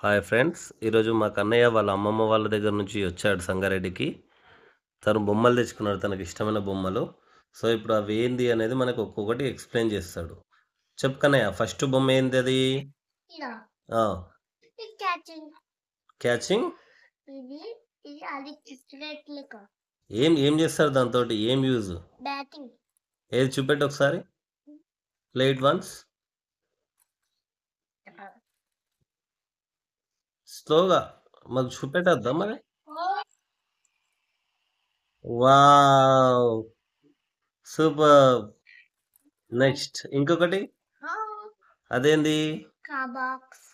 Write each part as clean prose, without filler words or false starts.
Hi friends. ఈరోజు మా కన్నయ్య వాళ్ళ అమ్మమ్మ వాళ్ళ దగ్గర నుంచి వచ్చాడు సంగారెడ్డికి. తను బొమ్మలు తెచ్చుకున్నాడు, తనకి ఇష్టమైన బొమ్మలు. సో ఇప్పుడు అవి ఏంది అనేది మనకు ఒక్కొక్కటి ఎక్స్ప్లెయిన్ చేస్తాడు. చెప్పు కన్నయ్య, ఫస్ట్ బొమ్మ ఏంది అది? ఇలా ఆ, ఇది క్యాచింగ్ క్యాచింగ్. ఇది ఇది అది క్రికెట్ లెక్క ఏం ఏం చేస్తారు దాంతో? ఏం యూజ్? బ్యాటింగ్ ఏది చూపెట్టు ఒకసారి. Play it once. స్లోగా మాకు చూపెట్టద్దా మరి? Wow, super. నెక్స్ట్ ఇంకొకటి. అదేంది? కా బాక్స్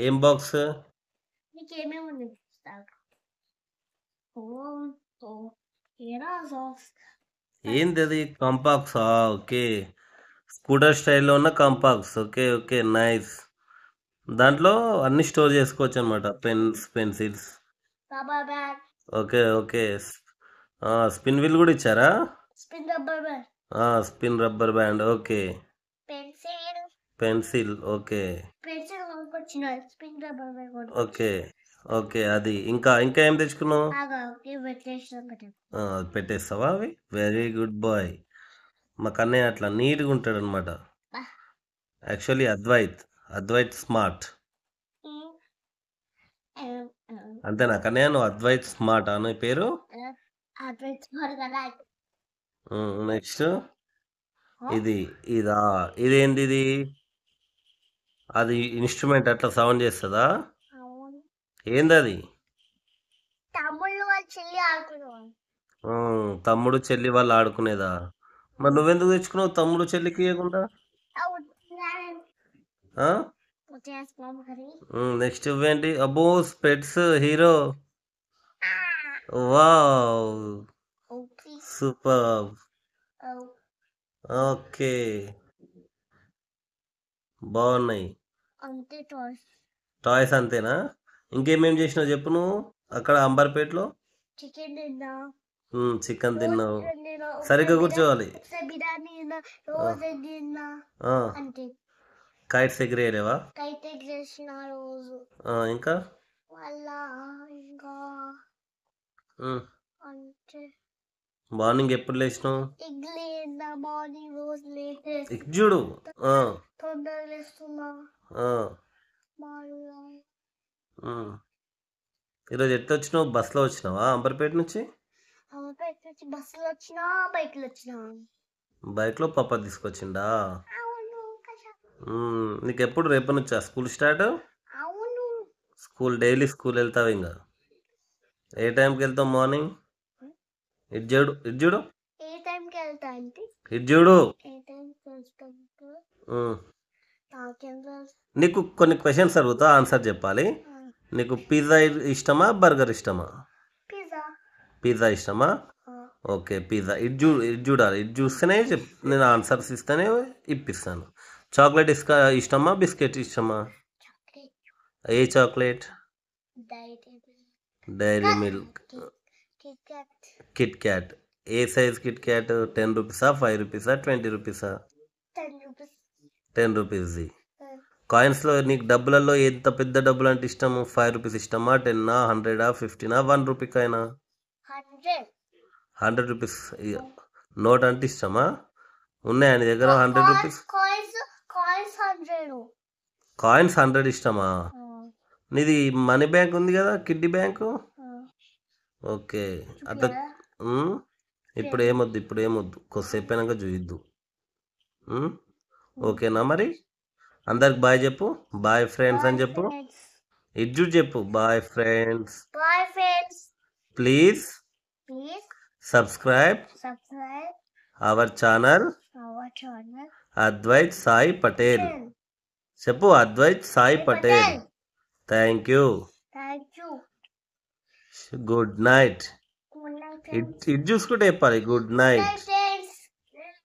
ఏం బాక్స్? మీకు ఏమేమి ఉంది ఓ ఓ ఏరా సాక్స్ ఏంది అది? కాంపాక్స్. ఓకే, స్కూటర్ స్టైల్లో ఉన్న కాంపాక్స్. Okay okay, nice. దాంట్లో అన్ని స్టోర్ చేసుకోవచ్చు అనమాట, pens, pencils. Rubber band okay okay. Spin wheel కూడా ఇచ్చారా? Spin rubber band spin rubber band. Okay. Pencil pencil. Okay pencil కొనుక్కొచ్చిన spin rubber band okay okay. అది ఇంకా ఇంకా ఏం తెచ్చుకున్నావు? అది పెట్టేస్తావా అవి? Very good boy. మా కన్నయ్య అట్లా నీట్గా ఉంటాడు అనమాట. Actually Advaith smart. అంతేనా కన్నయ్య? నువ్వు అద్వైత్ స్మార్ట్ అనే పేరు. నెక్స్ట్ ఇది ఇదా? ఇదేంది ఇది? అది ఇన్స్ట్రుమెంట్ అట్లా సౌండ్ చేస్తుందా? ఏంది అది? తమ్ముళ్ళు వాళ్ళు చెల్లి ఆడుకునేవాళ్ళు. తమ్ముడు చెల్లి వాళ్ళు ఆడుకునేదా? మరి నువ్వెందుకు తెచ్చుకున్నావు తమ్ముడు చెల్లికి ఇవ్వకుండా? నెక్స్ట్ ఇవేంటి? అబ్బో, స్పెట్స్ హీరో. Wow, super. ఓకే, బాగున్నాయి. అంతే టాయ్స్ టాయ్స్ అంతేనా? ఇంకేమేం చేసినావు చెప్పు నువ్వు అక్కడ అంబర్పేటలో? చికెన్ తిన్నా, చికెన్ తిన్నావు. తిన్నా, సరిగ్గా కూర్చోవాలి. బిర్యానీ తిన్నా, రోజు తిన్నా. అంతే. కైట్స్ ఎగిరేయలేవా? కైట్ ఎగరేసిన రోజు. ఇంకా మళ్ళా ఇంకా అంటే మార్నింగ్ ఎప్పుడు లేచినావు? ఇడ్లీ తిన్నా, మార్నింగ్ రోజు లేట్ చూడు. తొందరగా లేస్తున్నా. ఈరోజు ఎట్లా వచ్చినావు? బస్సులో వచ్చినావా అంబర్పేట నుంచి? అంబర్పేట నుంచి బస్సులో వచ్చినా, బైక్లో వచ్చినా. బైక్లో పాప తీసుకొచ్చిండా? నీకు ఎప్పుడు రేపటి నుంచా స్కూల్ స్టార్ట్? అవును. స్కూల్ డైలీ స్కూల్ వెళ్తావు ఇంకా? ఏ టైంకి వెళ్తావు మార్నింగ్? ఇటు చూడు, ఇటు చూడు. ఏ టైంకి వెళ్తా అంటే ఇటు చూడు. ఏ టైంకి వెళ్తా? నీకు కొన్ని క్వశ్చన్స్ అడుగుతా, ఆన్సర్ చెప్పాలి. నీకు పిజ్జా ఇష్టమా, బర్గర్ ఇష్టమా? పిజ్జా. పిజ్జా ఇష్టమా? Okay, pizza. ఇటు చూడాలి, ఇటు చూస్తేనే నేను ఆన్సర్స్ ఇస్తేనే ఇప్పిస్తాను. చాక్లెట్ ఇష్టమా, బిస్కెట్ ఇష్టమా? ఏ chocolate? Dairy Milk. KitKat. ఏ సైజ్ కిట్ క్యాట్? 10 రూపీసా, 5 రూపీసా, 20 రూపీసా? 10 రూపీస్ది. కాయిన్స్లో నీకు డబ్బులలో ఎంత పెద్ద డబ్బులు అంటే ఇష్టము? 5 రూపీస్ ఇష్టమా, 10, 100, 15, 1 రూపీ కాయినా? 100 రూపీస్ నోట్ అంటే ఇష్టమా? ఉన్నాయా నీ దగ్గర 100 రూపీస్? కాయిన్స్ 100 ఇష్టమా? నీది మనీ బ్యాంక్ ఉంది కదా, కిడ్డీ బ్యాంకు. ఓకే, అట్లా. ఇప్పుడు ఏమొద్దు, కొద్దిసేపు అయినాక చూయిద్దు. ఓకేనా మరి? అందరికి బాయ్ చెప్పు. బాయ్ ఫ్రెండ్స్ అని చెప్పు. ఇజ్జు చెప్పు. Boy friends. Please subscribe our channel Advaith Sai Patel. చెప్పు, Advaith Sai Patel. Thank you. Good night. ఇది చూసుకుంటే చెప్పాలి, గుడ్ నైట్.